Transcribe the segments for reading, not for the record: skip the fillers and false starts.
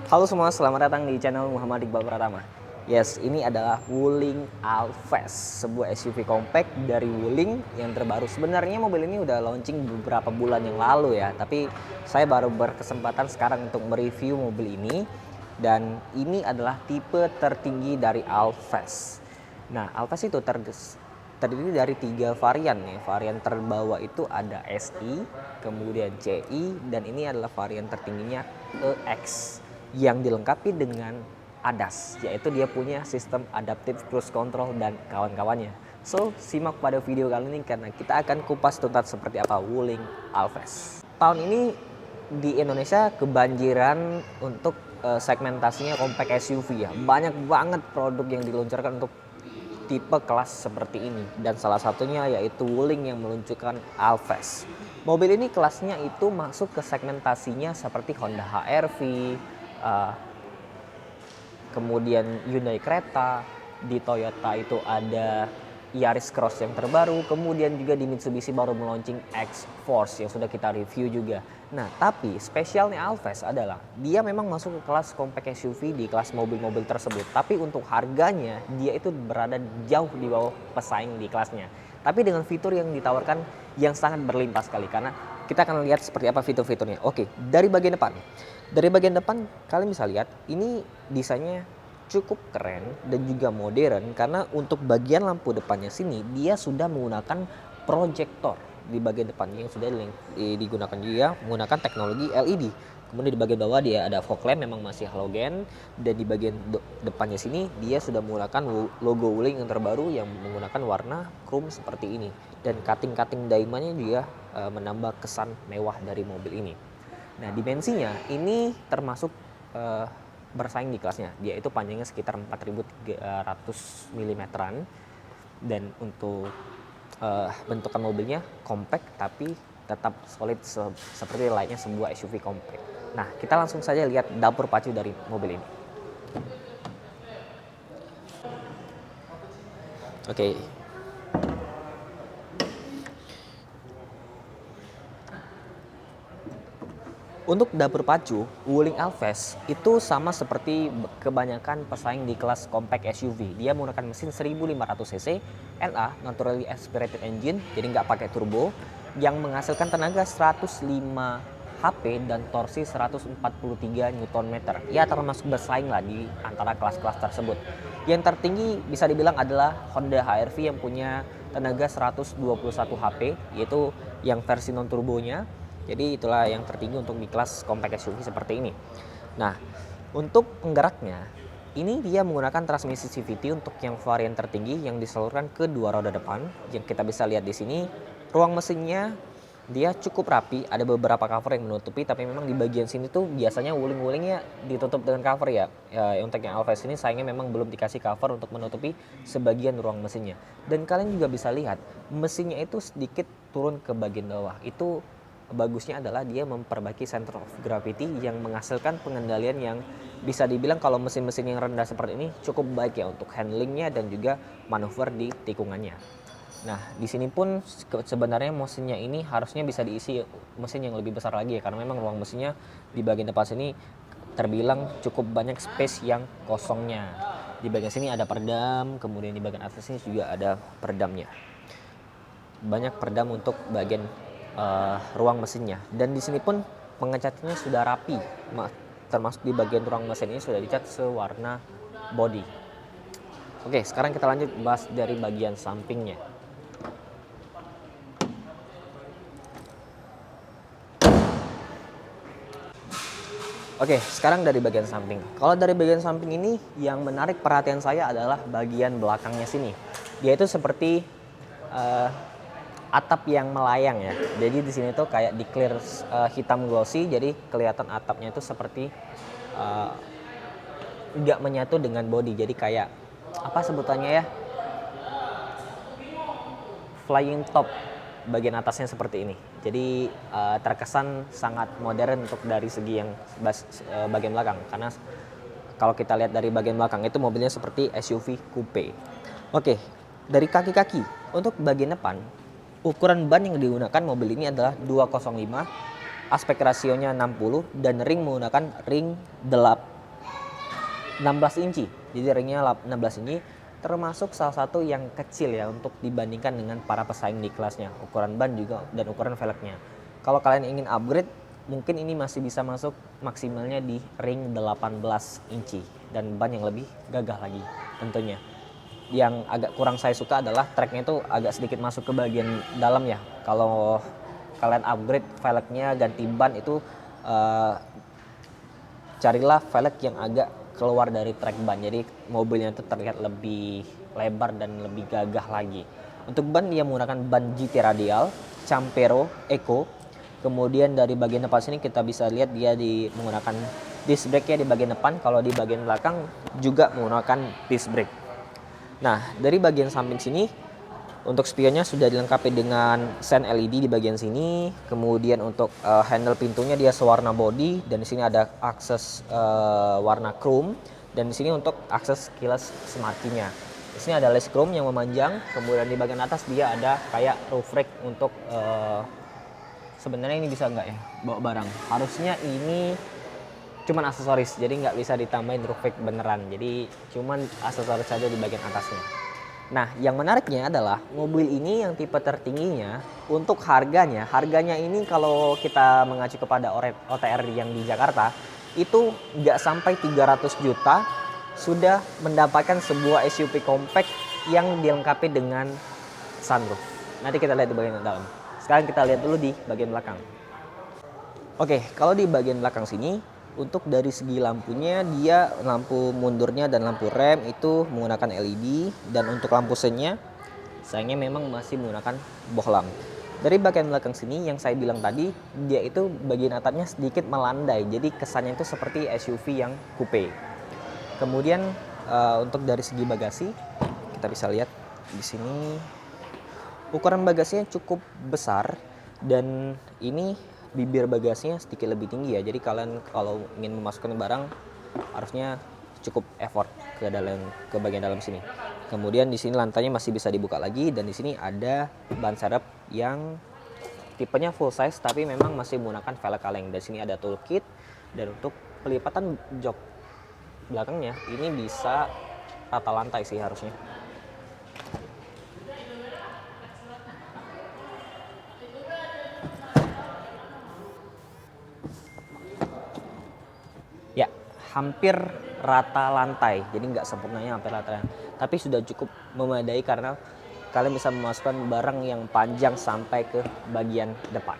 Halo semua, selamat datang di channel Muhammad Iqbal Pratama. Yes, ini adalah Wuling Alphest, sebuah SUV compact dari Wuling yang terbaru. Sebenarnya mobil ini udah launching beberapa bulan yang lalu ya, tapi saya baru berkesempatan sekarang untuk mereview mobil ini. Dan ini adalah tipe tertinggi dari Alphest. Nah, Alphest itu terdiri dari 3 varian ya. Varian terbawah itu ada SI, kemudian CI, dan ini adalah varian tertingginya EX yang dilengkapi dengan ADAS, yaitu dia punya sistem adaptive cruise control dan kawan-kawannya. So, simak pada video kali ini karena kita akan kupas tuntas seperti apa Wuling Alphest. Tahun ini di Indonesia kebanjiran untuk segmentasinya compact SUV ya. Banyak banget produk yang diluncurkan untuk tipe kelas seperti ini, dan salah satunya yaitu Wuling yang meluncurkan Alphest. Mobil ini kelasnya itu masuk ke segmentasinya seperti Honda HR-V, kemudian Hyundai Creta, di Toyota itu ada Yaris Cross yang terbaru, kemudian juga di Mitsubishi baru meluncing X-Force yang sudah kita review juga. Nah, tapi spesialnya Alphest adalah dia memang masuk ke kelas compact SUV di kelas mobil-mobil tersebut, tapi untuk harganya dia itu berada jauh di bawah pesaing di kelasnya. Tapi dengan fitur yang ditawarkan yang sangat berlimpah sekali, karena kita akan lihat seperti apa fitur-fiturnya. Oke, dari bagian depan. Dari bagian depan kalian bisa lihat ini desainnya cukup keren dan juga modern, karena untuk bagian lampu depannya sini dia sudah menggunakan proyektor di bagian depannya yang sudah digunakan juga menggunakan teknologi LED. Kemudian di bagian bawah dia ada fog lamp, memang masih halogen, dan di bagian depannya sini dia sudah menggunakan logo Wuling yang terbaru yang menggunakan warna chrome seperti ini, dan cutting diamondnya juga menambah kesan mewah dari mobil ini. Nah, dimensinya ini termasuk bersaing di kelasnya. Dia itu panjangnya sekitar 4.300 mm, dan untuk bentukan mobilnya compact tapi tetap solid seperti layaknya sebuah SUV compact. Nah, kita langsung saja lihat dapur pacu dari mobil ini. Oke. Untuk dapur pacu, Wuling Alphest itu sama seperti kebanyakan pesaing di kelas compact SUV. Dia menggunakan mesin 1500 cc, NA naturally aspirated engine, jadi nggak pakai turbo, yang menghasilkan tenaga 105 HP dan torsi 143 Nm. Ya, termasuk bersaing lah di antara kelas-kelas tersebut. Yang tertinggi bisa dibilang adalah Honda HR-V yang punya tenaga 121 HP, yaitu yang versi non turbonya. Jadi itulah yang tertinggi untuk di kelas compact SUV seperti ini. Nah, untuk penggeraknya, ini dia menggunakan transmisi CVT untuk yang varian tertinggi yang disalurkan ke dua roda depan. Yang kita bisa lihat di sini, ruang mesinnya dia cukup rapi, ada beberapa cover yang menutupi, tapi memang di bagian sini tuh biasanya Wuling-Wulingnya ditutup dengan cover ya. Untuk yang Alphest ini sayangnya memang belum dikasih cover untuk menutupi sebagian ruang mesinnya. Dan kalian juga bisa lihat, mesinnya itu sedikit turun ke bagian bawah. Itu bagusnya adalah dia memperbaiki center of gravity yang menghasilkan pengendalian yang bisa dibilang kalau mesin-mesin yang rendah seperti ini cukup baik ya untuk handlingnya dan juga manuver di tikungannya. Nah, di sini pun sebenarnya mesinnya ini harusnya bisa diisi mesin yang lebih besar lagi ya, karena memang ruang mesinnya di bagian depan sini terbilang cukup banyak space yang kosongnya. Di bagian sini ada peredam, kemudian di bagian atas sini juga ada peredamnya. Banyak peredam untuk bagian ruang mesinnya, dan di sini pun pengecatnya sudah rapi, termasuk di bagian ruang mesin ini sudah dicat sewarna body. Oke, sekarang kita lanjut bahas dari bagian sampingnya. Oke, sekarang dari bagian samping. Kalau dari bagian samping ini yang menarik perhatian saya adalah bagian belakangnya sini. Dia itu seperti atap yang melayang ya. Jadi di sini tuh kayak di clear hitam glossy, jadi kelihatan atapnya itu seperti nggak menyatu dengan body. Jadi kayak apa sebutannya ya? Flying top bagian atasnya seperti ini. Jadi terkesan sangat modern untuk dari segi yang bagian belakang, karena kalau kita lihat dari bagian belakang itu mobilnya seperti SUV coupe. Oke, dari kaki-kaki untuk bagian depan, ukuran ban yang digunakan mobil ini adalah 205, aspek rasionya 60, dan ring menggunakan ring 16 inci. Jadi ringnya 16 inci, termasuk salah satu yang kecil ya untuk dibandingkan dengan para pesaing di kelasnya. Ukuran ban juga dan ukuran velgnya. Kalau kalian ingin upgrade, mungkin ini masih bisa masuk maksimalnya di ring 18 inci dan ban yang lebih gagah lagi tentunya. Yang agak kurang saya suka adalah tracknya itu agak sedikit masuk ke bagian dalam ya. Kalau kalian upgrade velgnya, ganti ban itu carilah velg yang agak keluar dari track ban, jadi mobilnya itu terlihat lebih lebar dan lebih gagah lagi. Untuk ban dia menggunakan ban GT Radial Campero Eco. Kemudian dari bagian depan sini kita bisa lihat dia menggunakan disc brake-nya di bagian depan. Kalau di bagian belakang juga menggunakan disc brake. Nah, dari bagian samping sini untuk spionnya sudah dilengkapi dengan sen LED di bagian sini. Kemudian untuk handle pintunya dia sewarna body, dan di sini ada akses warna chrome, dan di sini untuk akses kilas smart key-nya. Di sini ada les chrome yang memanjang. Kemudian di bagian atas dia ada kayak roof rack untuk sebenarnya ini bisa nggak ya bawa barang? Harusnya ini cuman aksesoris, jadi nggak bisa ditambahin roof rack beneran. Jadi cuman aksesoris saja di bagian atasnya. Nah, yang menariknya adalah mobil ini yang tipe tertingginya untuk harganya ini kalau kita mengacu kepada OTR yang di Jakarta itu nggak sampai 300 juta sudah mendapatkan sebuah SUV compact yang dilengkapi dengan sunroof. Nanti kita lihat di bagian dalam. Sekarang kita lihat dulu di bagian belakang. Oke, kalau di bagian belakang sini untuk dari segi lampunya, dia lampu mundurnya dan lampu rem itu menggunakan LED, dan untuk lampu sennya sayangnya memang masih menggunakan bohlam. Dari bagian belakang sini yang saya bilang tadi, dia itu bagian atapnya sedikit melandai, jadi kesannya itu seperti SUV yang coupe. Kemudian untuk dari segi bagasi kita bisa lihat di sini ukuran bagasinya cukup besar, dan ini bibir bagasinya sedikit lebih tinggi ya. Jadi kalian kalau ingin memasukkan barang harusnya cukup effort ke bagian dalam sini. Kemudian di sini lantainya masih bisa dibuka lagi, dan di sini ada ban serep yang tipenya full size tapi memang masih menggunakan velg kaleng. Di sini ada toolkit, dan untuk pelipatan jok belakangnya ini bisa rata lantai sih harusnya. Ya, hampir rata lantai, jadi nggak sempurnanya hampir rata, tapi sudah cukup memadai karena kalian bisa memasukkan barang yang panjang sampai ke bagian depan.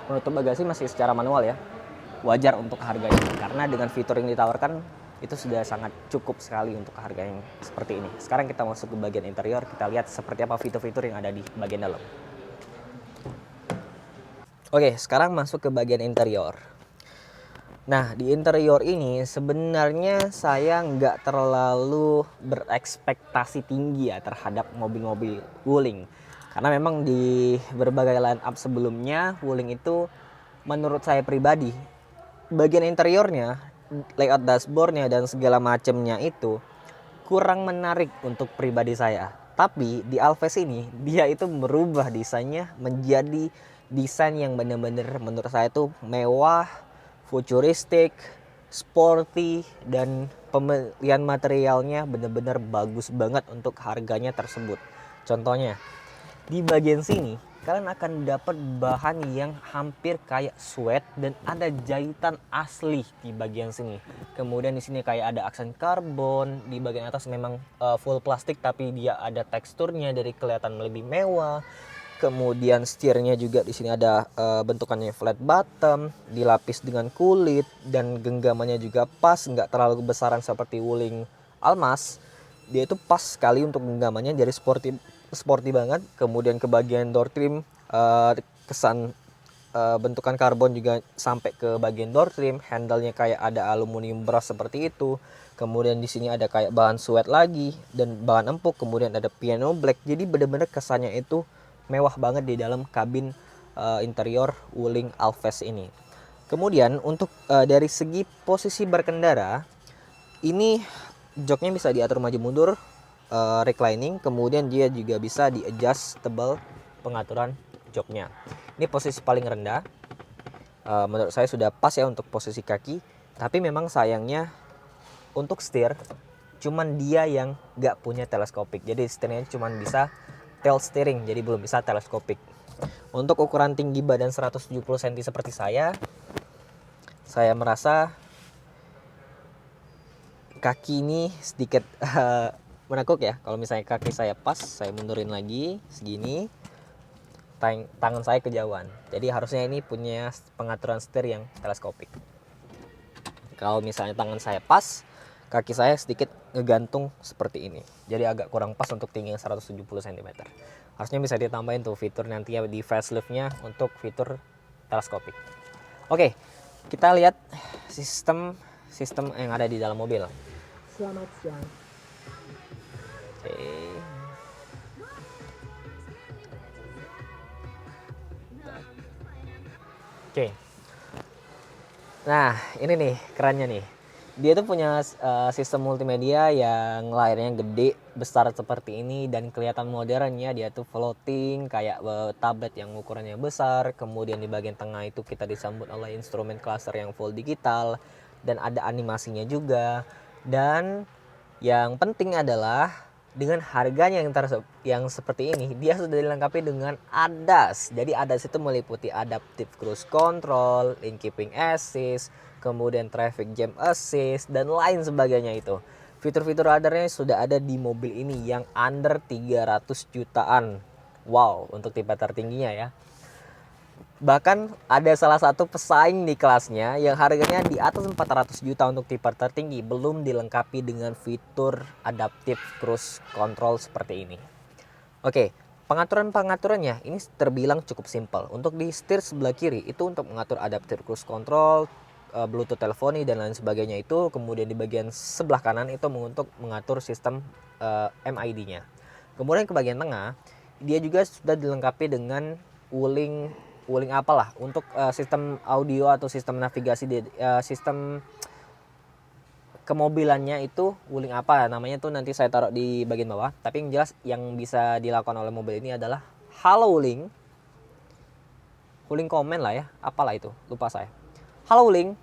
Penutup bagasi masih secara manual ya, wajar untuk harganya karena dengan fitur yang ditawarkan itu sudah sangat cukup sekali untuk harga yang seperti ini. Sekarang kita masuk ke bagian interior, kita lihat seperti apa fitur-fitur yang ada di bagian dalam. Oke, sekarang masuk ke bagian interior. Nah, di interior ini sebenarnya saya nggak terlalu berekspektasi tinggi ya terhadap mobil-mobil Wuling. Karena memang di berbagai line up sebelumnya, Wuling itu menurut saya pribadi, bagian interiornya, layout dashboardnya dan segala macamnya itu kurang menarik untuk pribadi saya. Tapi di Alphas ini dia itu merubah desainnya menjadi desain yang benar-benar menurut saya itu mewah, futuristik, sporty, dan pemilihan materialnya benar-benar bagus banget untuk harganya tersebut. Contohnya di bagian sini kalian akan dapat bahan yang hampir kayak suede dan ada jahitan asli di bagian sini. Kemudian di sini kayak ada aksen karbon, di bagian atas memang full plastik tapi dia ada teksturnya dari kelihatan lebih mewah. Kemudian setirnya juga di sini ada bentukannya flat bottom, dilapis dengan kulit, dan genggamannya juga pas, nggak terlalu kebesaran seperti Wuling Almaz. Dia itu pas sekali untuk genggamannya, jadi sporty banget. Kemudian ke bagian door trim kesan bentukan karbon juga sampai ke bagian door trim. Handle-nya kayak ada aluminium brush seperti itu. Kemudian di sini ada kayak bahan suede lagi dan bahan empuk. Kemudian ada piano black. Jadi benar-benar kesannya itu mewah banget di dalam kabin interior Wuling Alphas ini. Kemudian untuk dari segi posisi berkendara, ini joknya bisa diatur maju mundur, reclining, kemudian dia juga bisa di adjustable pengaturan joknya. Ini posisi paling rendah, menurut saya sudah pas ya untuk posisi kaki, tapi memang sayangnya untuk setir cuman dia yang nggak punya teleskopik, jadi setirnya cuman bisa tail steering, jadi belum bisa teleskopik. Untuk ukuran tinggi badan 170 cm seperti saya merasa kaki ini sedikit menekuk ya. Kalau misalnya kaki saya pas, saya mundurin lagi segini, tangan saya kejauhan. Jadi harusnya ini punya pengaturan setir yang teleskopik. Kalau misalnya tangan saya pas, kaki saya sedikit ngegantung seperti ini. Jadi agak kurang pas untuk tinggi 170 cm. Harusnya bisa ditambahin tuh fitur nanti ya di facelift-nya untuk fitur teleskopik. Oke, kita lihat sistem yang ada di dalam mobil. Selamat siang. Oke. Nah, ini nih kerannya nih. Dia tuh punya sistem multimedia yang layarnya gede, besar seperti ini, dan kelihatan modern ya. Dia tuh floating kayak tablet yang ukurannya besar. Kemudian di bagian tengah itu kita disambut oleh instrumen cluster yang full digital, dan ada animasinya juga. Dan yang penting adalah dengan harganya yang seperti ini, dia sudah dilengkapi dengan ADAS. Jadi ADAS itu meliputi Adaptive Cruise Control, Lane Keeping Assist, kemudian Traffic Jam Assist, dan lain sebagainya itu. Fitur-fitur radarnya sudah ada di mobil ini yang under 300 jutaan. Wow, untuk tipe tertingginya ya. Bahkan ada salah satu pesaing di kelasnya yang harganya di atas 400 juta untuk tipe tertinggi, belum dilengkapi dengan fitur Adaptive Cruise Control seperti ini. Oke, pengaturannya ini terbilang cukup simpel. Untuk di setir sebelah kiri itu untuk mengatur Adaptive Cruise Control, Bluetooth teleponi dan lain sebagainya itu. Kemudian di bagian sebelah kanan itu untuk mengatur sistem MID-nya. Kemudian ke bagian tengah, dia juga sudah dilengkapi dengan wuling apalah untuk sistem audio atau sistem navigasi sistem kemobilannya itu wuling apa namanya tuh, nanti saya taruh di bagian bawah. Tapi yang jelas yang bisa dilakukan oleh mobil ini adalah halo wuling comment lah ya, apalah itu, lupa saya. Halo wuling,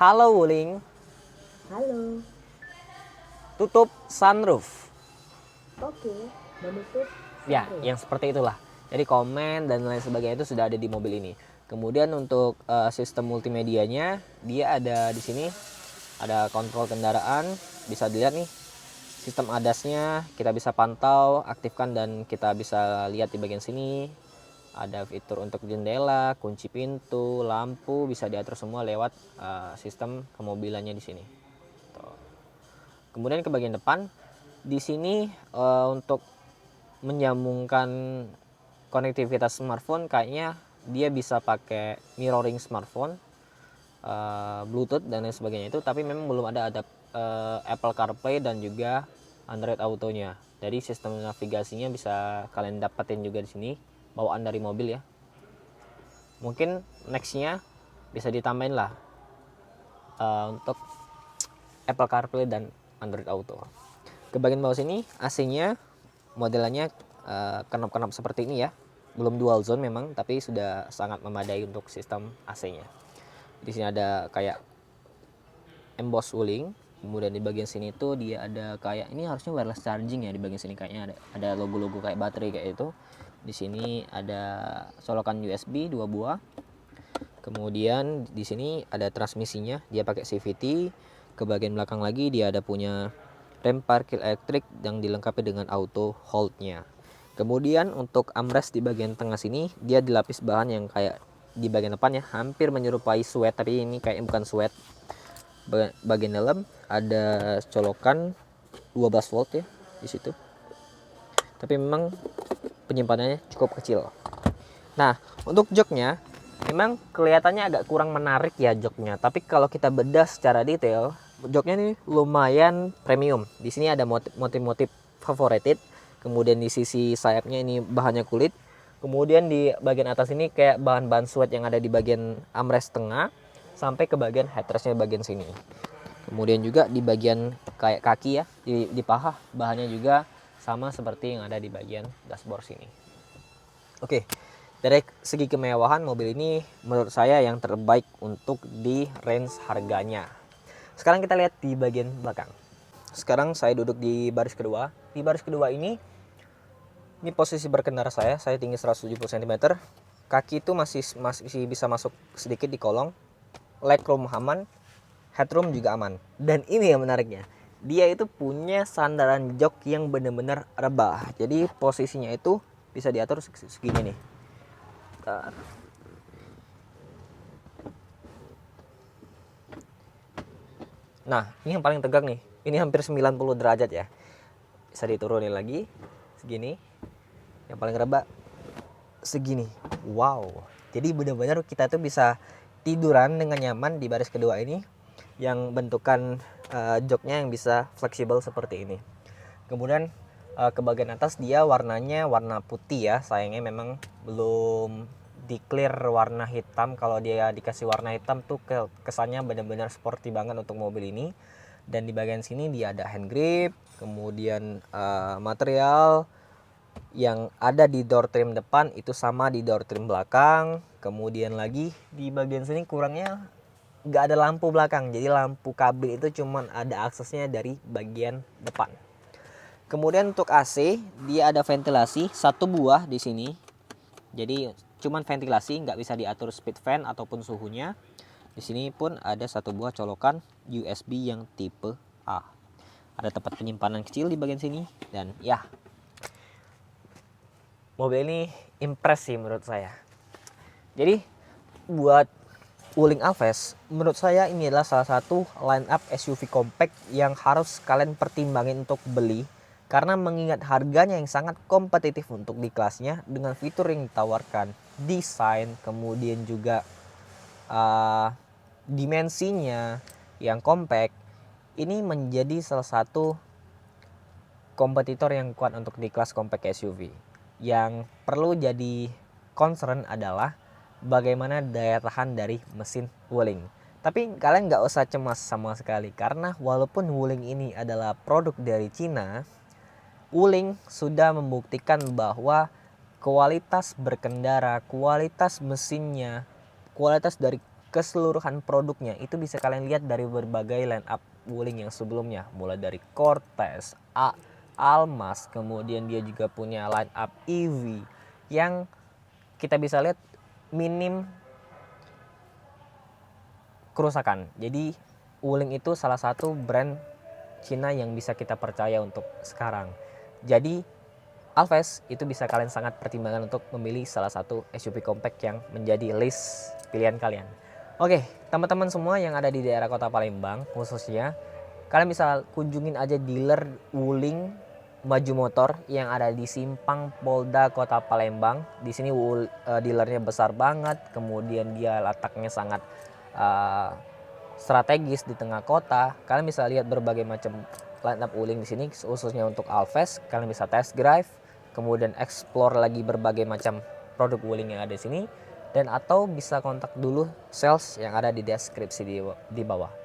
halo tutup sunroof. Oke, menutup Ya, yang seperti itulah. Jadi komen dan lain sebagainya itu sudah ada di mobil ini. Kemudian untuk sistem multimedianya, dia ada di sini, ada kontrol kendaraan, bisa dilihat nih. Sistem ADAS-nya kita bisa pantau, aktifkan, dan kita bisa lihat di bagian sini. Ada fitur untuk jendela, kunci pintu, lampu, bisa diatur semua lewat sistem kemobilannya di sini. Tuh. Kemudian ke bagian depan, di sini untuk menyambungkan konektivitas smartphone, kayaknya dia bisa pakai mirroring smartphone, Bluetooth dan lain sebagainya itu, tapi memang belum ada Apple CarPlay dan juga Android Auto-nya. Jadi sistem navigasinya bisa kalian dapetin juga di sini, bawaan dari mobil ya. Mungkin nextnya bisa ditambahin lah untuk Apple CarPlay dan Android Auto. Ke bagian bawah sini AC-nya modelnya kenop-kenop seperti ini ya. Belum dual zone memang, tapi sudah sangat memadai untuk sistem AC-nya. Di sini ada kayak emboss wuling. Kemudian di bagian sini tuh dia ada kayak, ini harusnya wireless charging ya, di bagian sini kayaknya ada logo-logo kayak baterai kayak itu. Di sini ada colokan USB 2 buah. Kemudian di sini ada transmisinya, dia pakai CVT. Ke bagian belakang lagi dia ada punya rem parkir elektrik yang dilengkapi dengan auto hold-nya. Kemudian untuk armrest di bagian tengah sini dia dilapis bahan yang kayak di bagian depan ya, hampir menyerupai suede, tapi ini kayak bukan suede. Bagian dalam ada colokan 12 volt ya di situ. Tapi memang penyimpanannya cukup kecil. Nah, untuk joknya memang kelihatannya agak kurang menarik ya joknya, tapi kalau kita bedah secara detail, joknya ini lumayan premium. Di sini ada motif-motif favorited. Kemudian di sisi sayapnya ini bahannya kulit. Kemudian di bagian atas ini kayak bahan-bahan suede yang ada di bagian armrest tengah sampai ke bagian headrestnya bagian sini. Kemudian juga di bagian kayak kaki ya, di paha, bahannya juga sama seperti yang ada di bagian dashboard sini. Oke, dari segi kemewahan mobil ini menurut saya yang terbaik untuk di range harganya. Sekarang kita lihat di bagian belakang. Sekarang saya duduk di baris kedua. Di baris kedua ini posisi berkendara saya tinggi 170 cm. Kaki itu masih bisa masuk sedikit di kolong. Legroom aman, headroom juga aman. Dan ini yang menariknya, dia itu punya sandaran jok yang benar-benar rebah. Jadi posisinya itu bisa diatur segini nih. Bentar. Nah, ini yang paling tegak nih. Ini hampir 90 derajat ya. Bisa diturunin lagi segini. Yang paling rebah segini. Wow. Jadi benar-benar kita tuh bisa tiduran dengan nyaman di baris kedua ini, yang bentukan joknya yang bisa fleksibel seperti ini. Kemudian ke bagian atas dia warnanya warna putih ya. Sayangnya memang belum di clear warna hitam. Kalau dia dikasih warna hitam tuh kesannya benar-benar sporty banget untuk mobil ini. Dan di bagian sini dia ada hand grip, kemudian material yang ada di door trim depan itu sama di door trim belakang. Kemudian lagi di bagian sini kurangnya nggak ada lampu belakang, jadi lampu kabin itu cuman ada aksesnya dari bagian depan. Kemudian untuk AC dia ada ventilasi satu buah di sini, jadi cuman ventilasi, nggak bisa diatur speed fan ataupun suhunya. Di sini pun ada satu buah colokan USB yang tipe A. Ada tempat penyimpanan kecil di bagian sini, dan ya, mobil ini impress sih menurut saya. Jadi buat Wuling Alves, menurut saya ini adalah salah satu line up SUV compact yang harus kalian pertimbangin untuk beli, karena mengingat harganya yang sangat kompetitif untuk di kelasnya dengan fitur yang ditawarkan, desain, kemudian juga dimensinya yang compact, ini menjadi salah satu kompetitor yang kuat untuk di kelas compact SUV. Yang perlu jadi concern adalah bagaimana daya tahan dari mesin Wuling. Tapi kalian nggak usah cemas sama sekali, karena walaupun Wuling ini adalah produk dari Cina, Wuling sudah membuktikan bahwa kualitas berkendara, kualitas mesinnya, kualitas dari keseluruhan produknya itu bisa kalian lihat dari berbagai line up Wuling yang sebelumnya, mulai dari Cortez, Almas, kemudian dia juga punya line up EV yang kita bisa lihat minim kerusakan. Jadi Wuling itu salah satu brand Cina yang bisa kita percaya untuk sekarang. Jadi Alves itu bisa kalian sangat pertimbangkan untuk memilih salah satu SUV compact yang menjadi list pilihan kalian. Oke, teman-teman semua yang ada di daerah Kota Palembang khususnya, kalian bisa kunjungin aja dealer Wuling Maju Motor yang ada di Simpang Polda Kota Palembang. Di sini dealernya besar banget, kemudian dia letaknya sangat strategis di tengah kota. Kalian bisa lihat berbagai macam line up Wuling di sini, khususnya untuk Alves. Kalian bisa test drive, kemudian explore lagi berbagai macam produk Wuling yang ada di sini, dan atau bisa kontak dulu sales yang ada di deskripsi di bawah.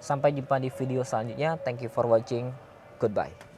Sampai jumpa di video selanjutnya. Thank you for watching. Goodbye.